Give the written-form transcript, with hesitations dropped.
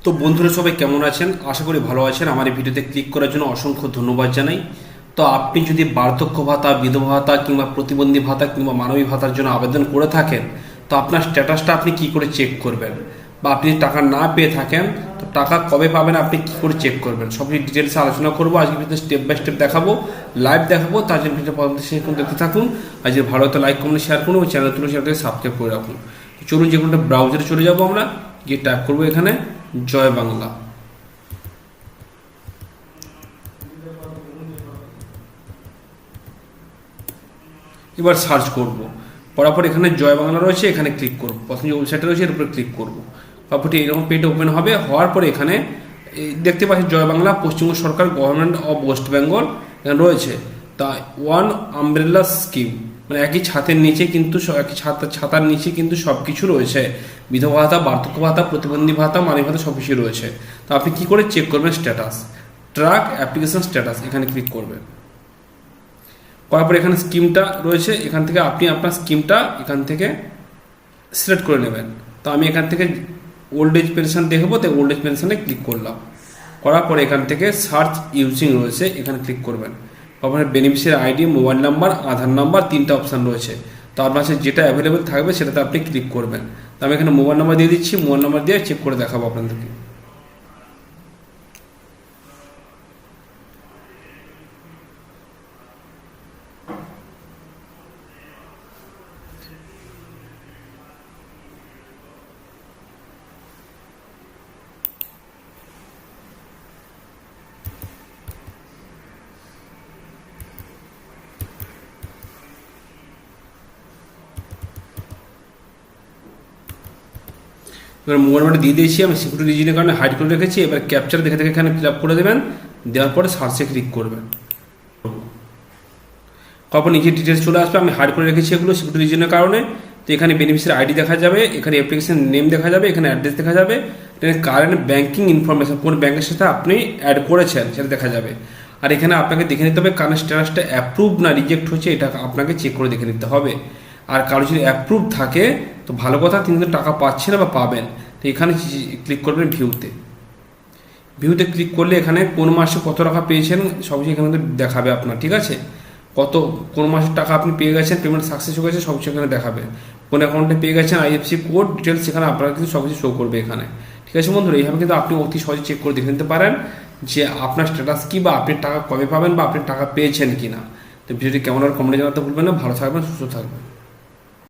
তো বন্ধুরা সবাই কেমন আছেন? আশা করি ভালো আছেন। আমার এই ভিডিওতে ক্লিক করার জন্য অসংখ্য ধন্যবাদ জানাই। তো আপনি যদি বার্ধক্য ভাতা, বিধবা ভাতা কিংবা প্রতিবন্ধী ভাতা কিংবা মানবিক ভাতার জন্য আবেদন করে থাকেন, তো আপনার স্ট্যাটাসটা আপনি কি করে চেক করবেন, বা আপনি টাকা না পেয়ে থাকেন তো টাকা কবে পাবেন আপনি কি করে চেক করবেন, সব কিছু ডিটেলসে আলোচনা করবো। আজকে ভিডিওতে স্টেপ বাই স্টেপ দেখাবো, লাইভ দেখাবো। তার জন্য ভিডিও পরবর্তী শেষ দেখতে থাকুন। আর যদি ভালো হতো লাইক কমেন্ট শেয়ার করুন, ওই চ্যানেল চ্যানেলটাকে সাবস্ক্রাইব করে রাখুন। চলুন যে কোনো ব্রাউজারে চলে যাবো, আমরা গিয়ে টাইপ করবো এখানে জয় বাংলা। এবার সার্চ করব, করার পর এখানে জয় বাংলা রয়েছে, এখানে ক্লিক করব। প্রথমে যে ওয়েবসাইটটা রয়েছে এর উপরে ক্লিক করব। তারপরে এরকম পেজ ওপেন হবে। হওয়ার পরে এখানে দেখতে পাচ্ছি জয় বাংলা পশ্চিমবঙ্গ সরকার গভর্নমেন্ট অফ ওয়েস্ট বেঙ্গল এখানে রয়েছে। তা ওয়ান আমব্রেলা স্কিম, মানে একই ছাতের নিচে কিন্তু একই ছাতার নিচে কিন্তু সব কিছু রয়েছে। বিধবা ভাতা, বার্ধক্য ভাতা, প্রতিবন্ধী ভাতা, মানবিক ভাতা সব কিছু রয়েছে। তো আপনি কি করে চেক করবেন স্ট্যাটাস? ট্র্যাক অ্যাপ্লিকেশন স্ট্যাটাস, এখানে ক্লিক করবেন। করার পর এখানে স্কিমটা রয়েছে, এখান থেকে আপনি আপনার স্কিমটা এখান থেকে সিলেক্ট করে নেবেন। তো আমি এখান থেকে ওল্ড এজ পেনশন দেখবো, তাই ওল্ড এজ পেনশনে ক্লিক করলাম। করার পরে এখান থেকে সার্চ ইউজিং রয়েছে, এখানে ক্লিক করবেন। আপনার বেনিফিশিয়ারি আইডি, মোবাইল নাম্বার, আধার নাম্বার, তিনটা অপশান রয়েছে। তো আপনার কাছে যেটা অ্যাভেলেবেল থাকবে সেটাতে আপনি ক্লিক করবেন। তো আমি এখানে মোবাইল নাম্বার দিয়ে দিচ্ছি, মোবাইল নাম্বার দিয়ে চেক করে দেখাবো আপনাদেরকে। এবার মোবাইল নাম্বারটা দিয়ে দিয়েছি, আমি সিকিউরিটি রিজনের কারণে হাইড করে রেখেছি। এবার ক্যাপচার দেখে দেখে এখানে ফিল আপ করে দেবেন। দেওয়ার পরে সার্চে ক্লিক করবেন। তারপর নিজের ডিটেলস চলে আসবে। আমি হাইড করে রেখেছি এগুলো সিকিউরিটি রিজনের কারণে। তো এখানে বেনিফিশিয়ারি আইডি দেখা যাবে, এখানে অ্যাপ্লিকেশন নেম দেখা যাবে, এখানে অ্যাড্রেস দেখা যাবে, এখানে কারেন্ট ব্যাঙ্কিং ইনফরমেশন, কোন ব্যাংকের সাথে আপনি অ্যাড করেছেন সেটা দেখা যাবে। আর এখানে আপনাকে দেখে নিতে হবে কারেন্ট স্ট্যাটাসটা অ্যাপ্রুভ না রিজেক্ট হচ্ছে, এটা আপনাকে চেক করে দেখে নিতে হবে। আর কারো যদি অ্যাপ্রুভ থাকে তো ভালো কথা, তিনি কিন্তু টাকা পাচ্ছেন বা পাবেন। তো এখানে ক্লিক করবেন ভিউতে। ভিউতে ক্লিক করলে এখানে কোন মাসে কত টাকা পেয়েছেন সব কিছু এখানে দেখাবে আপনার, ঠিক আছে? কোন মাসের টাকা আপনি পেয়ে গেছেন, পেমেন্ট সাকসেস হয়ে গেছে, সব কিছু এখানে দেখাবে। কোন অ্যাকাউন্টে পেয়ে গেছেন, আইএফসি কোড ডিটেলস সেখানে আপনারা কিন্তু সব কিছু শো করবে এখানে, ঠিক আছে বন্ধুরা? এইভাবে কিন্তু আপনি অতি সহজে চেক করে দেখে নিতে পারেন যে আপনার স্ট্যাটাস কি, বা আপনি টাকা কবে পাবেন, বা আপনি টাকা পেয়েছেন কিনা। তো ভিডিওটি কেমন আর কমেন্টে জানাতে ভুলবেন না। ভালো থাকবেন, সুস্থ থাকবেন।